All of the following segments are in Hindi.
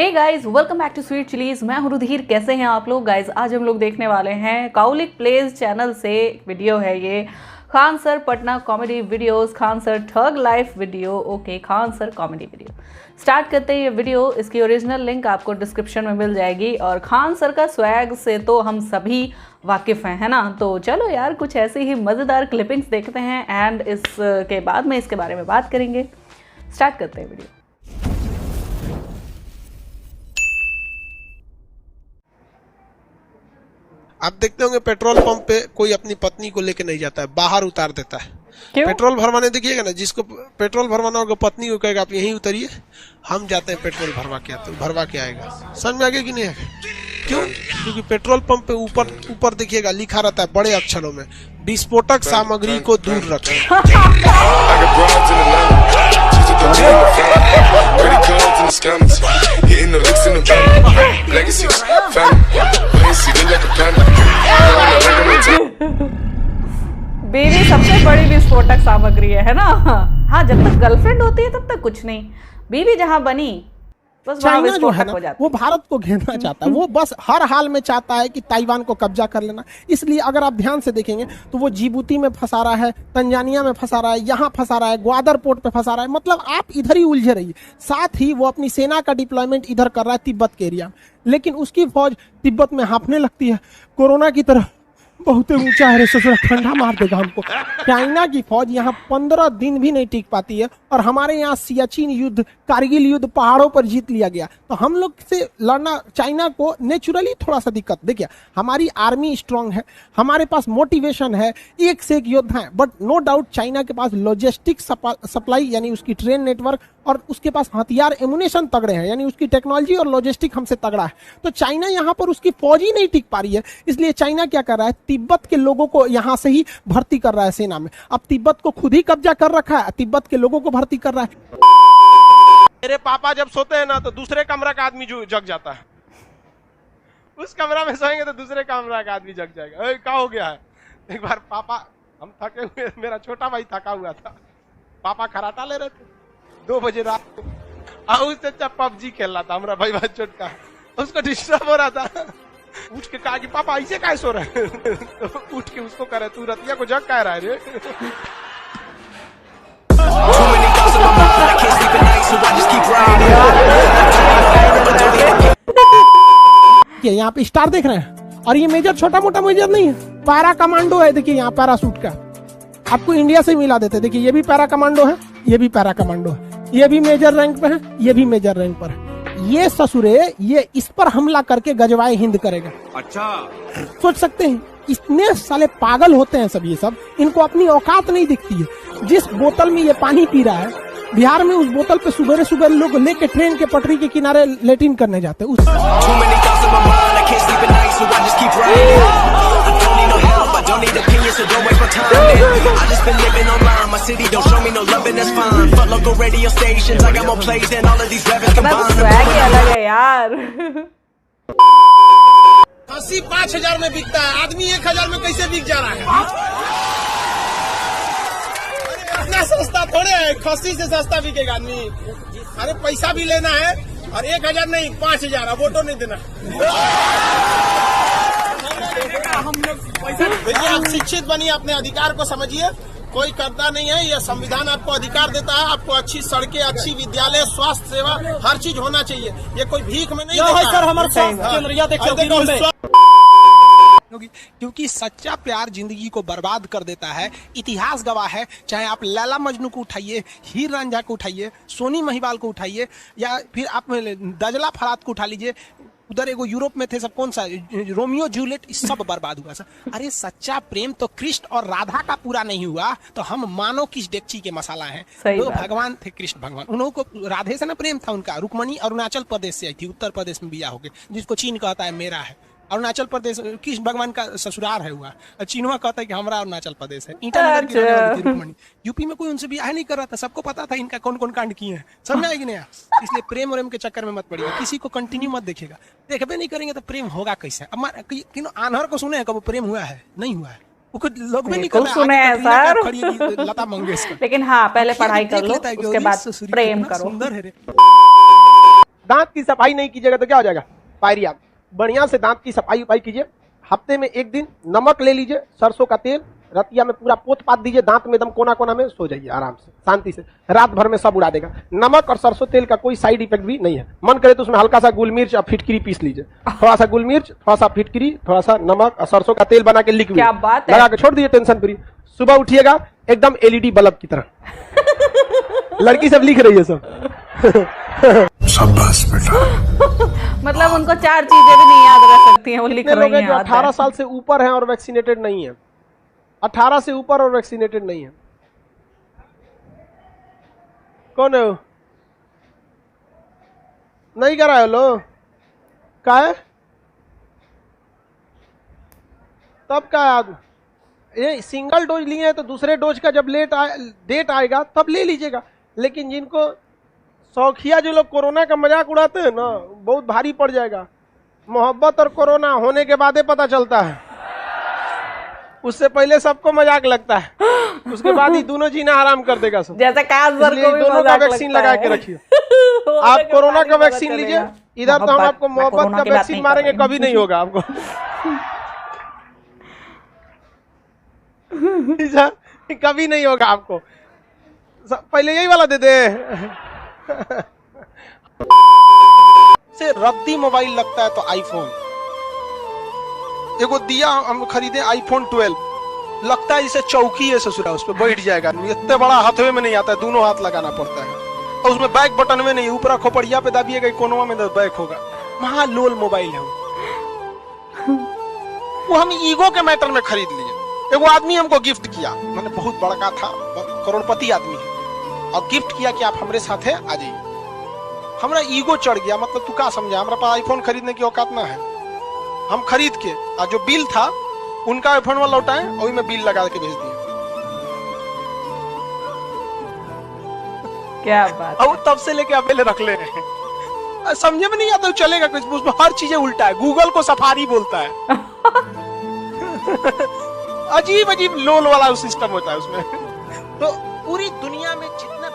Hey guys, welcome back to Sweet Chillies. मैं हूं रुधिर। कैसे हैं आप लोग गाइस? आज हम लोग देखने वाले हैं काउलिक प्लेज चैनल से वीडियो है ये, Khan sir Patna comedy videos, Khan sir thug life video. Okay, Khan sir comedy video start करते हैं ये वीडियो। इसकी ओरिजिनल लिंक आपको डिस्क्रिप्शन में मिल जाएगी। और खान सर का स्वैग से तो हम सभी वाकिफ़ हैं, है ना? तो चलो यार, कुछ ऐसे ही मज़ेदार क्लिपिंग्स देखते हैं एंड इसके बाद में इसके बारे में बात करेंगे। स्टार्ट करते हैं वीडियो। आप देखते होंगे पेट्रोल पंप पे कोई अपनी पत्नी को लेके नहीं जाता है, बाहर उतार देता है। क्यों? पेट्रोल भरवाने देखिएगा ना, जिसको पेट्रोल भरवाना होगा पत्नी को कहेगा आप यहीं उतरिए, हम जाते हैं पेट्रोल भरवा के आएगा। समझ में आ गया कि नहीं आएगा? क्यों? क्योंकि पेट्रोल पंप पे ऊपर देखिएगा लिखा रहता है बड़े अक्षरों में, विस्फोटक सामग्री को दूर रखें। बीवी सबसे बड़ी विस्फोटक सामग्री है ना? हाँ, जब तक गर्लफ्रेंड होती है तब तक कुछ नहीं, बीवी जहाँ बनी बस वहाँ चाइना जो है ना, हो जाती वो भारत को घेरना चाहता है। वो बस हर हाल में चाहता है कि ताइवान को कब्जा कर लेना। इसलिए अगर आप ध्यान से देखेंगे तो वो जिबूती में फंसा रहा है, तंजानिया में फंसा रहा है, यहाँ फंसा रहा है, ग्वादर पोर्ट पे फंसा रहा है। मतलब आप इधर ही उलझे रहिए। साथ ही वो अपनी सेना का डिप्लॉयमेंट इधर कर रहा है तिब्बत के एरिया में, लेकिन उसकी फौज तिब्बत में हाँफने लगती है कोरोना की तरह। बहुत ऊंचा है रे ससुरा, ठंडा मार देगा हमको। चाइना की फौज यहाँ 15 दिन भी नहीं टिक पाती है, और हमारे यहाँ सियाचिन युद्ध, कारगिल युद्ध पहाड़ों पर जीत लिया गया। तो हम लोग से लड़ना चाइना को नेचुरली थोड़ा सा दिक्कत। देखिए, हमारी आर्मी स्ट्रांग है, हमारे पास मोटिवेशन है, एक से एक योद्धा है, बट नो डाउट चाइना के पास लॉजिस्टिक सप्लाई यानी उसकी ट्रेन नेटवर्क और उसके पास हथियार एमुनेशन तगड़े हैं, यानी उसकी टेक्नोलॉजी और लॉजिस्टिक हमसे तगड़ा है। तो चाइना यहाँ पर उसकी फौज ही नहीं टिक पा रही है, इसलिए चाइना क्या कर रहा है, तिब्बत के लोगों को यहाँ से ही भर्ती कर रहा है सेना में। अब तिब्बत को खुद ही कब्जा कर रखा है, तिब्बत के लोगों को भर्ती कर रहा है। मेरे पापा जब सोते हैं ना तो दूसरे कमरा का आदमी जग जाता है। उस कमरा में सोएंगे तो दूसरे कमरा का आदमी जग जाएगा। क्या हो गया है? एक बार पापा, हम थके हुए, मेरा छोटा भाई थका हुआ था, पापा खराटा ले रहे थे 2 बजे रात को, और उससे पबजी खेल रहा था हमारा भाई छोटका, उसको डिस्टर्ब हो रहा था। उठ के कहा कि पापा ऐसे काहे सो रहे हैं? तो उठ के उसको कह रहे, तू रतिया को जग कह रहा है रे? यहाँ पे स्टार देख रहे हैं, और ये मेजर छोटा मोटा मेजर नहीं है, पैरा कमांडो है। देखिए यहाँ पैरासूट का आपको इंडिया से मिला देते। देखिए ये भी पैरा कमांडो है, ये भी पैरा कमांडो है, ये भी मेजर रैंक पे है, ये भी मेजर रैंक पर है। ये ससुरे, ये इस पर हमला करके गजवाए हिंद करेगा। अच्छा, सोच सकते हैं इतने साले पागल होते हैं सब। ये सब इनको अपनी औकात नहीं दिखती है। जिस बोतल में ये पानी पी रहा है, बिहार में उस बोतल पे सुबह सुबह लोग लेके ट्रेन के पटरी के किनारे लेटिन करने जाते हैं। स्वैग ही अलग है यार। खस्सी 5000 में बिकता है, आदमी 1000 में कैसे बिक जा रहा है? इतना सस्ता थोड़े है, खस्सी से सस्ता बिकेगा आदमी। अरे पैसा भी लेना है, और 1000 नहीं 5000, अब वोटो नहीं देना। देखिए, आप शिक्षित बनिए, अपने अधिकार को समझिए। कोई करता नहीं है, यह संविधान आपको अधिकार देता है। आपको अच्छी सड़कें, अच्छी विद्यालय, स्वास्थ्य सेवा, हर चीज होना चाहिए। ये कोई भीख में नहीं देता। क्योंकि सच्चा प्यार जिंदगी को बर्बाद कर देता है। इतिहास गवाह है, चाहे आप लैला मजनू को उठाइए, हीर रांझा को उठाइए, सोनी महिवाल को उठाइए, या फिर आप दजला फरात को उठा लीजिए। उधर एगो यूरोप में थे सब, कौन सा रोमियो जूलियट, सब बर्बाद हुआ सर। अरे सच्चा प्रेम तो कृष्ण और राधा का पूरा नहीं हुआ, तो हम मानो किस डेक्ची के मसाला हैं। तो भगवान थे कृष्ण भगवान, उन्हों को राधे से ना प्रेम था उनका। रुक्मणी अरुणाचल प्रदेश से आई थी, उत्तर प्रदेश में बिया हो गए, जिसको चीन कहता है मेरा है। अरुणाचल प्रदेश कृष्ण भगवान का ससुराल है हुआ, चीनवा कहता है कि हमारा अरुणाचल प्रदेश है। रुक्मणी यूपी में कोई उनसे ब्याह नहीं कर रहा था, सबको पता था इनका कौन कौन कांड किए हैं। समझ आएगी नहीं? इसलिए प्रेम के चक्कर में मत पड़िएगा, किसी को कंटिन्यू मत देखिएगा। देखबे नहीं करेंगे तो प्रेम होगा कैसे? अब आन्हर को सुने कब प्रेम हुआ है? नहीं हुआ है। लोग भी नहीं सुने हैं सर, लता मंगेशकर। लेकिन हाँ, पहले पढ़ाई कर लो, उसके बाद प्रेम करो। सुंदर है रे। दांत की सफाई नहीं कीजिएगा तो क्या हो जाएगा, पायरिया। बढ़िया से दांत की सफाई उपाई कीजिए। हफ्ते में एक दिन नमक ले लीजिए, सरसों का तेल, रतिया में पूरा पोत पात दीजिए दांत में, एकदम कोना कोना में सो जाइए आराम से, शांति से, रात भर में सब उड़ा देगा। नमक और सरसों तेल का कोई साइड इफेक्ट भी नहीं है। मन करे तो उसमें हल्का सा गुल मिर्च और फिटकरी पीस लीजिए, थोड़ा सा गुल मिर्च, थोड़ा सा फिटकरी, थोड़ा सा नमक और सरसों का तेल बना के लिक्विड क्या बात है, लगा के छोड़ दीजिए, टेंशन फ्री। सुबह उठिएगा एकदम एलईडी बल्ब की तरह। लड़की सब लिख रही है सब। शाबाश बेटा। मतलब उनको 4 चीजें भी नहीं याद रह सकती हैं, वो लिख रही हैं। जो 18 साल से ऊपर हैं और वैक्सीनेटेड नहीं है, 18 से ऊपर और वैक्सीनेटेड नहीं है। कौन है वो? नहीं कराए लो का है तब का याद, ये सिंगल डोज लिए हैं तो दूसरे डोज का जब डेट आएगा तब ले लीजिएगा। लेकिन जिनको शौकिया जो लोग कोरोना का मजाक उड़ाते हैं ना, बहुत भारी पड़ जाएगा। मोहब्बत और कोरोना होने के बाद पता चलता है, उससे पहले सबको मजाक लगता है, उसके बाद ही दोनों जीना आराम कर देगा सब। जैसे कैंसर को भी दोनों का वैक्सीन लगा के रखिए। आप कोरोना का वैक्सीन लीजिए, इधर तो हम आपको मोहब्बत का वैक्सीन मारेंगे, कभी नहीं होगा आपको। कभी नहीं होगा आपको, पहले यही वाला दे दे। से रद्दी मोबाइल लगता है तो आईफोन, एगो दिया हम खरीदे आईफोन 12, लगता है जैसे चौकी है ससुरा, उस पर बैठ जाएगा। इतने बड़ा हाथवे में नहीं आता है, दोनों हाथ लगाना पड़ता है, और उसमें बैक बटन में नहीं, ऊपर खोपड़िया पे दबिएगा कोनवा में बैक होगा। महालोल मोबाइल है वो हम ईगो के मैटर में खरीद लिए। एगो आदमी हमको गिफ्ट किया, मैंने बहुत बड़का था, करोड़पति आदमी है, और गिफ्ट किया कि आप हमारे साथ है आ जाइए। हमारा ईगो चढ़ गया, मतलब तू क्या समझा, हमारे पास आईफोन खरीदने की औकात ना है। हम खरीद के और जो बिल था उनका आईफोन वाला लौटाए और में बिल लगा के भेज दिए। क्या बात, और तब से लेके अबेले रख ले रहे हैं। समझे में नहीं आता चलेगा कुछ, उसमें हर चीजें उल्टा है, गूगल को सफारी बोलता है। अजीब अजीब लोल वाला सिस्टम होता है उसमें। तो पूरी दुनिया में जितना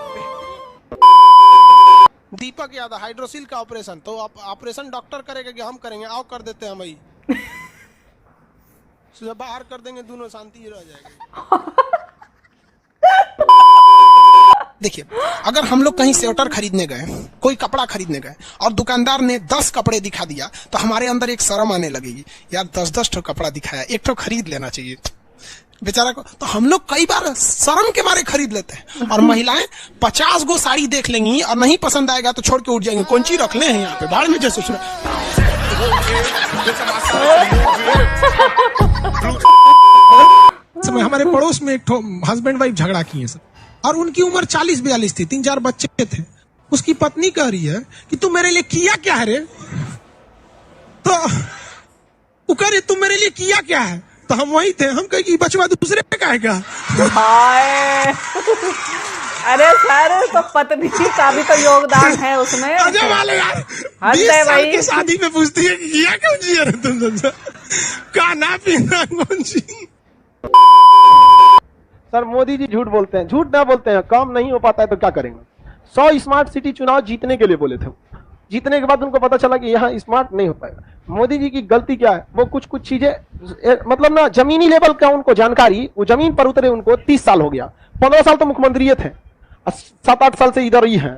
दीपक यादव हाइड्रोसिल का ऑपरेशन, तो ऑपरेशन डॉक्टर करेगा कि हम करेंगे? आओ कर देते हैं हम ही, बाहर कर देंगे, दोनों शांति रह जाएगी। देखिए, अगर हम लोग कहीं स्वेटर खरीदने गए, कोई कपड़ा खरीदने गए और दुकानदार ने 10 कपड़े दिखा दिया तो हमारे अंदर एक शर्म आने लगेगी, यार 10-10 ठो कपड़ा दिखाया, एक ठो खरीद लेना चाहिए बेचारा को। तो हम लोग कई बार शर्म के मारे खरीद लेते हैं, और महिलाएं 50 गो साड़ी देख लेंगी और नहीं पसंद आएगा तो छोड़ के उठ जाएंगे। कौन चीज रख ले हैं यहाँ पे बाहर में जैसे समय हमारे पड़ोस में एक ठो हस्बैंड वाइफ झगड़ा किए सब, और उनकी उम्र 40-42 थी, 3-4 बच्चे थे। उसकी पत्नी कह रही है कि तू मेरे लिए किया क्या है रे, तो वो कह रही तू मेरे लिए किया क्या है, तो हम वही थे, हम कहे कि बचवा दूसरे पे कहेगा। अरे सर, तो पत्नी का भी तो योगदान है उसमें। अजय वाले यार 20 साल की शादी में पूछती है कि किया क्यों जी रहे तुम, खाना पीना कौन सी। सर मोदी जी झूठ बोलते हैं, झूठ ना बोलते हैं, काम नहीं हो पाता है तो क्या करेंगे। 100 स्मार्ट सिटी चुनाव जीतने के लिए बोले थे, जीतने के बाद उनको पता चला कि यहाँ स्मार्ट नहीं हो पाएगा। मोदी जी की गलती क्या है, वो कुछ चीजें मतलब ना जमीनी लेवल का उनको जानकारी, वो जमीन पर उतरे उनको 30 साल हो गया, 15 साल तो मुख्यमंत्री थे, 7-8 साल से इधर ही है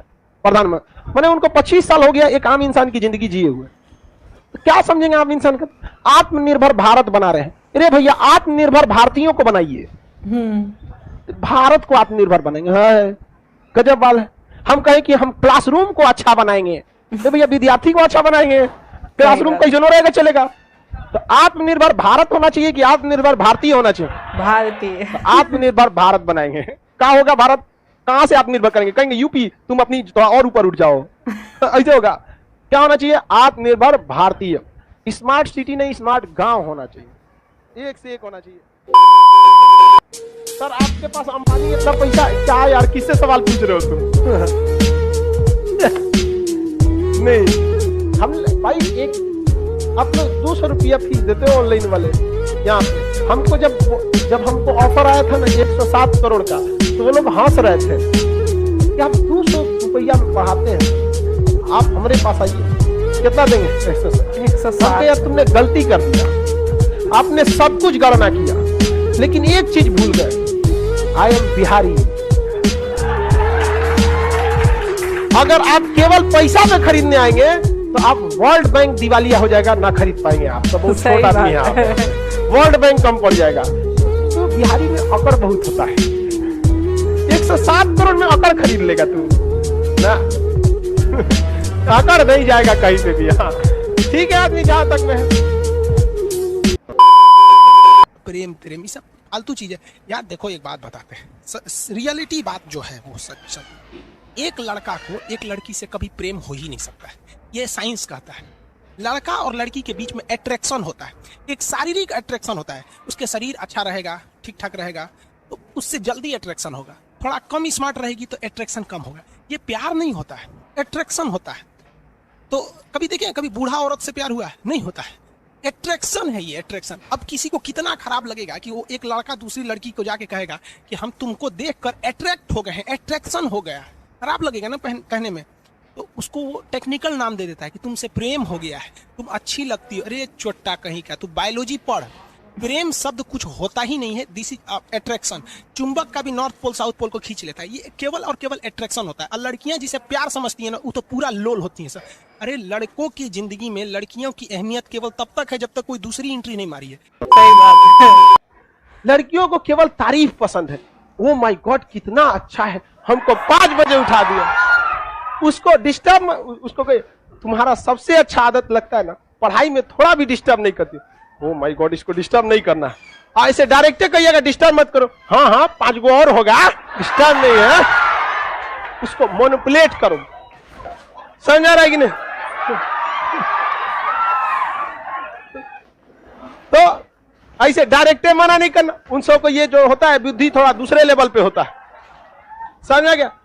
प्रधानमंत्री, मैंने उनको 25 साल हो गया एक आम इंसान की जिंदगी जिए हुए। तो क्या समझेंगे आम इंसान का? आत्मनिर्भर भारत बना रहे हैं। अरे भैया, आत्मनिर्भर भारतीयों को बनाइए, भारत को आत्मनिर्भर बनाएंगे। हाँ, गजब वाल है। हम कहें कि हम क्लासरूम को अच्छा बनाएंगे, तो भैया विद्यार्थी को अच्छा बनाएंगे, क्लासरूम कैसे रहेगा चलेगा। तो आत्मनिर्भर भारत होना चाहिए कि आत्मनिर्भर भारतीय होना चाहिए? भारतीय। तो आत्मनिर्भर भारत बनाएंगे। क्या होगा भारत, कहां से आत्मनिर्भर करेंगे? कहेंगे यूपी तुम अपनी थोड़ा और ऊपर उठ जाओ, ऐसे होगा। क्या होना चाहिए? आत्मनिर्भर भारतीय। स्मार्ट सिटी नहीं, स्मार्ट गांव होना चाहिए, एक से एक होना चाहिए। सर आपके पास अंबानी इतना पैसा क्या यार, किससे सवाल पूछ रहे हो तुम? नहीं, हम भाई एक आप लोग 200 रुपया फीस देते हो ऑनलाइन वाले यहाँ पे। हमको जब हमको ऑफर आया था ना 107 करोड़ का, तो वो लोग हंस रहे थे कि आप 200 रुपया में पढ़ाते हैं। आप हमारे पास आइए, कितना देंगे? 160। हम यार तुमने गलती कर दिया, आपने सब कुछ गणना किया, लेकिन एक चीज भूल गए, आई एम बिहारी। अगर आप केवल पैसा में खरीदने आएंगे तो आप वर्ल्ड बैंक दिवालिया हो जाएगा, ना खरीद पाएंगे आप, तो बहुत छोटा आदमी है आप, वर्ल्ड बैंक कम पड़ जाएगा। तो बिहारी में अकड़ बहुत होता है, 107 करोड़ में अकड़ खरीद लेगा तू ना, अकड़ नहीं जाएगा कहीं पे भी। हाँ ठीक है आदमी, जहां तक मैं प्रेम प्रेम ये सब फालतू चीज है यार। देखो एक बात बताते हैं, रियलिटी बात जो है वो सच, एक लड़का को एक लड़की से कभी प्रेम हो ही नहीं सकता है, ये साइंस कहता है। लड़का और लड़की के बीच में अट्रैक्शन होता है, एक शारीरिक अट्रैक्शन होता है। उसके शरीर अच्छा रहेगा, ठीक ठाक रहेगा, तो उससे जल्दी अट्रैक्शन होगा। थोड़ा कम स्मार्ट रहेगी तो अट्रैक्शन कम होगा। ये प्यार नहीं होता है, अट्रैक्शन होता है। तो कभी देखें, कभी बूढ़ा औरत से प्यार हुआ है? नहीं होता है, अट्रैक्शन है ये, अट्रैक्शन। अब किसी को कितना खराब लगेगा कि वो एक लड़का दूसरी लड़की को जाके कहेगा कि हम तुमको देखकर अट्रैक्ट हो गए हैं, अट्रैक्शन हो गया। खराब लगेगा ना कहने में, तो उसको वो टेक्निकल नाम दे देता है कि तुमसे प्रेम हो गया है, तुम अच्छी लगती हो। अरे चोट्टा कहीं का, तू बायोलॉजी पढ़। प्रेम शब्द कुछ होता ही नहीं है, दिस इज अट्रैक्शन। चुंबक का भी नॉर्थ पोल साउथ पोल को खींच लेता है, ये केवल और केवल अट्रैक्शन होता है। और लड़कियां जिसे प्यार समझती है ना, वो तो पूरा लोल होती है सर। अरे लड़कों की जिंदगी में लड़कियों की अहमियत केवल तब तक है जब तक कोई दूसरी एंट्री नहीं मारी है। सही बात है। लड़कियों को केवल तारीफ पसंद है। ओ माय गॉड कितना अच्छा है, हमको 5 बजे उठा दिया। उसको डिस्टर्ब, उसको कोई तुम्हारा सबसे अच्छा आदत लगता है ना, पढ़ाई में थोड़ा भी डिस्टर्ब नहीं करती। ओ माय गॉड इसको डिस्टर्ब नहीं करना है, ऐसे डायरेक्ट कहिएगा डिस्टर्ब मत करो। हाँ हाँ 5 गो और होगा, डिस्टर्ब नहीं है। उसको मैनिपुलेट करो, समझ आ रहा है कि नहीं? तो ऐसे डायरेक्ट मना नहीं करना। उन सबको ये जो होता है बुद्धि थोड़ा दूसरे लेवल पे होता है, समझ आ गया?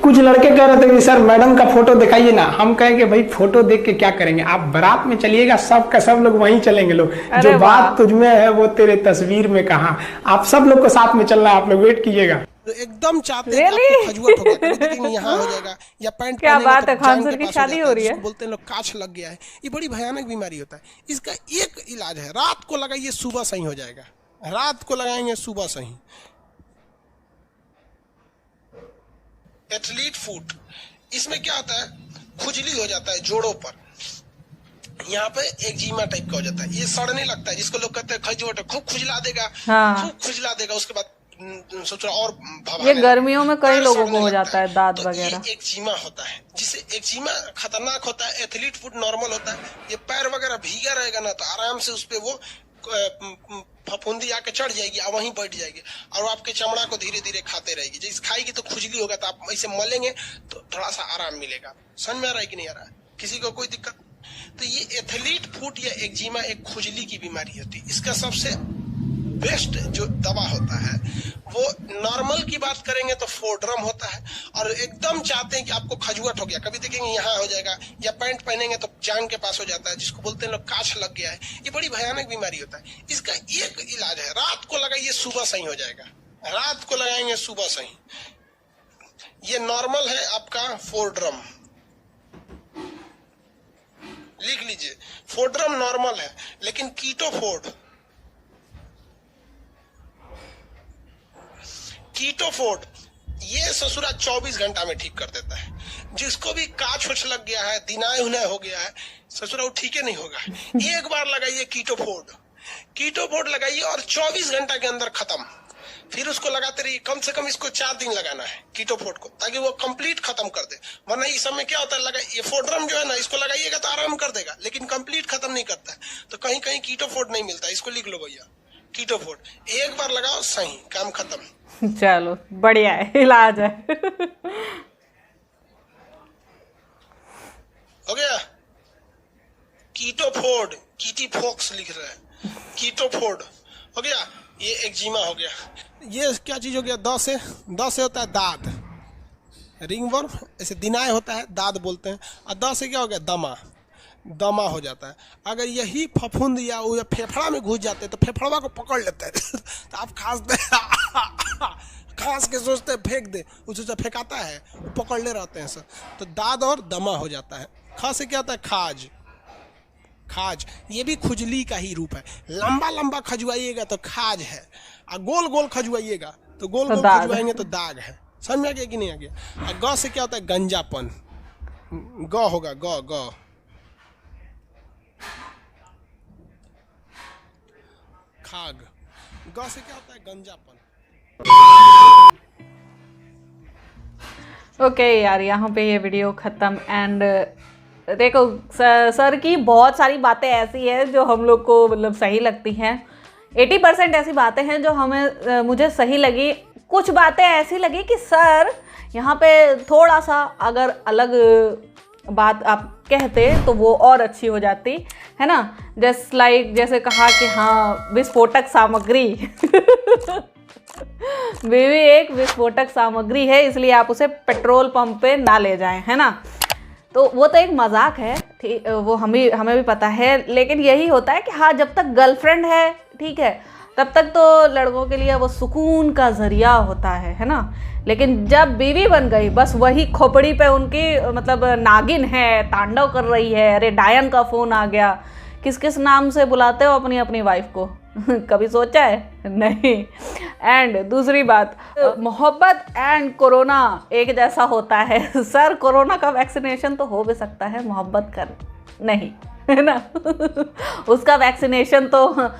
कुछ लड़के कह रहे थे कि सर मैडम का फोटो दिखाइए ना। हम कहें कि भाई फोटो देख के क्या करेंगे, आप बारात में चलिएगा, सब का सब लोग वहीं चलेंगे। लोग जो बात तुझमें है वो तेरे तस्वीर में कहाँ। आप सब लोग को साथ में चलना है, आप लोग वेट कीजिएगा। तो एकदम चाहते हैं आपको खजुआत होगा, कभी देखेंगे यहाँ हो जाएगा, या पैंट क्या बात है, तो खान सर की शादी हो रही है। बोलते हैं लोग काछ लग गया है, ये बड़ी भयानक बीमारी होता है। इसका एक इलाज है, रात को लगाइए सुबह सही हो जाएगा। रात को लगाएंगे सुबह सही। एथलीट फुट, इसमें क्या होता है, खुजली हो जाता है जोड़ों पर, यहाँ पे एक्जिमा टाइप का हो जाता है, ये सड़ने लगता है, जिसको लोग कहते हैं खजुआत, खूब खुजला देगा। हाँ। खूब खुजला देगा, उसके बाद सोच रहा और ये गर्मियों में कई लोगों को हो जाता है दांत वगैरह। एक्जिमा होता है, जिसे एक्जिमा खतरनाक होता है। एथलीट फुट नॉर्मल होता है। ये पैर वगैरह भीगा रहेगा ना तो आराम से उस पे वो फफूंदी आके चढ़ जाएगी और वहीं बैठ जाएगी और आपके चमड़ा को धीरे धीरे खाते रहेगी। जैसे खाएगी तो खुजली होगा, तो आप ऐसे मलेंगे तो थोड़ा सा आराम मिलेगा। समझ में आ रहा है कि नहीं आ रहा है? किसी को कोई दिक्कत? तो ये एथलीट फुट या एक्जिमा एक खुजली की बीमारी होती है। इसका सबसे बेस्ट जो दवा होता है वो, नॉर्मल की बात करेंगे तो फोड्रम होता है। और एकदम चाहते हैं कि आपको खजुआत हो गया, कभी देखेंगे यहाँ हो जाएगा, या पैंट पहनेंगे तो जांग के पास हो जाता है, जिसको बोलते हैं लोग काछ लग गया है। ये बड़ी भयानक बीमारी होता है। इसका एक इलाज है, रात को लगाइए सुबह सही हो जाएगा। रात को लगाएंगे सुबह सही। ये नॉर्मल है आपका फोड्रम, लिख लीजिए। फोड्रम नॉर्मल है, लेकिन कीटोफोर्ड ये ससुरा 24 घंटा में ठीक कर देता है। जिसको भी काछ उछ लग गया है, दिनाय उनाय हो गया है, ससुरा वो ठीक ही नहीं होगा। एक बार लगाइए कीटोफोर्ड लगाइए और 24 घंटा के अंदर खत्म। फिर उसको लगाते रहिए, कम से कम इसको 4 दिन लगाना है कीटोफोर्ड को, ताकि वो कंप्लीट खत्म कर दे। वरना इस समय क्या होता है, ये फोड्रम जो है ना, इसको लगाइएगा तो आराम कर देगा, लेकिन कंप्लीट खत्म नहीं करता है। तो कहीं कहीं कीटोफोर्ड नहीं मिलता, इसको लिख लो भैया, कीटोफोर्ड। एक बार लगाओ सही, काम खत्म। चलो बढ़िया है, इलाज है। हो गया। कीटोफोर्ड, कीटीफॉक्स लिख रहा है, कीटोफोर्ड हो गया। ये एक्जिमा हो गया। ये क्या चीज हो गया? 10 से होता है दाद, रिंगवर्म, ऐसे दिनाय होता है, दाद बोलते हैं। और 10 से क्या हो गया? दमा हो जाता है। अगर यही फफूंद या फेफड़ा में घुस जाते हैं तो फेफड़वा को पकड़ लेता है तो आप घास के सोचते फेंक दे, उसे जब फेंकाता है वो पकड़ ले रहते हैं सर, तो दाद और दमा हो जाता है। खा से क्या होता है? खाज। खाज ये भी खुजली का ही रूप है। लंबा लंबा खजुआइएगा तो खाज है, और गोल गोल खजुआइएगा तो गोल गोल खजुआएंगे तो दाग है। समझ में आ गया कि नहीं आ गया? और ग से क्या होता है? गंजापन। ग होगा ग ग खाग। ग से क्या होता है? गंजापन। ओके यार, यहाँ पे ये वीडियो ख़त्म। एंड देखो सर की बहुत सारी बातें ऐसी हैं जो हम लोग को मतलब सही लगती हैं। 80% ऐसी बातें हैं जो हमें मुझे सही लगी। कुछ बातें ऐसी लगी कि सर यहाँ पे थोड़ा सा अगर अलग बात आप कहते तो वो और अच्छी हो जाती, है ना। जैसे कहा कि हाँ विस्फोटक सामग्री बेबी एक विस्फोटक सामग्री है, इसलिए आप उसे पेट्रोल पंप पे ना ले जाएं, है ना। तो वो तो एक मजाक है, ठीक, वो हमें भी पता है। लेकिन यही होता है कि हाँ जब तक गर्लफ्रेंड है, ठीक है, तब तक तो लड़कों के लिए वो सुकून का जरिया होता है ना। लेकिन जब बीवी बन गई, बस वही खोपड़ी पे उनकी मतलब नागिन है, तांडव कर रही है। अरे डायन का फ़ोन आ गया। किस किस नाम से बुलाते हो अपनी अपनी वाइफ को? कभी सोचा है? नहीं। एंड दूसरी बात, मोहब्बत एंड कोरोना एक जैसा होता है। सर कोरोना का वैक्सीनेशन तो हो भी सकता है, मोहब्बत कर नहीं, है ना। उसका वैक्सीनेशन तो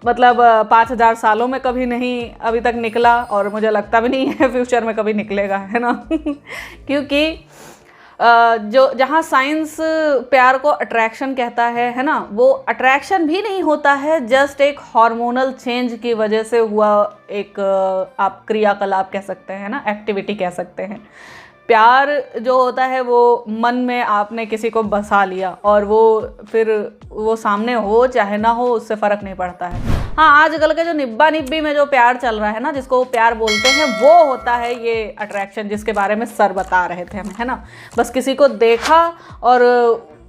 मतलब 5000 सालों में कभी नहीं अभी तक निकला, और मुझे लगता भी नहीं है फ्यूचर में कभी निकलेगा, है ना। क्योंकि जो जहाँ साइंस प्यार को अट्रैक्शन कहता है ना, वो अट्रैक्शन भी नहीं होता है, जस्ट एक हार्मोनल चेंज की वजह से हुआ एक आप क्रियाकलाप कह सकते हैं ना, एक्टिविटी कह सकते हैं। प्यार जो होता है वो मन में आपने किसी को बसा लिया, और वो फिर वो सामने हो चाहे ना हो उससे फ़र्क नहीं पड़ता है। हाँ आजकल के जो निब्बा निब्बी में जो प्यार चल रहा है ना, जिसको प्यार बोलते हैं, वो होता है ये अट्रैक्शन जिसके बारे में सर बता रहे थे हमें, है ना। बस किसी को देखा और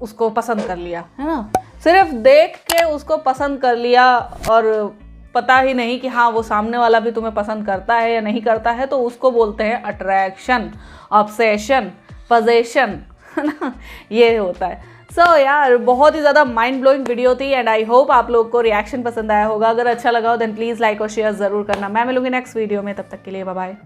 उसको पसंद कर लिया, है ना। सिर्फ देख के उसको पसंद कर लिया और पता ही नहीं कि हाँ वो सामने वाला भी तुम्हें पसंद करता है या नहीं करता है, तो उसको बोलते हैं अट्रैक्शन, ऑब्सेशन, पोजेशन, है ना। ये होता है। सो यार बहुत ही ज़्यादा माइंड ब्लोइंग वीडियो थी, एंड आई होप आप लोग को रिएक्शन पसंद आया होगा। अगर अच्छा लगा हो देन प्लीज़ लाइक और शेयर ज़रूर करना। मैं मिलूंगी नेक्स्ट वीडियो में, तब तक के लिए बाय बाय।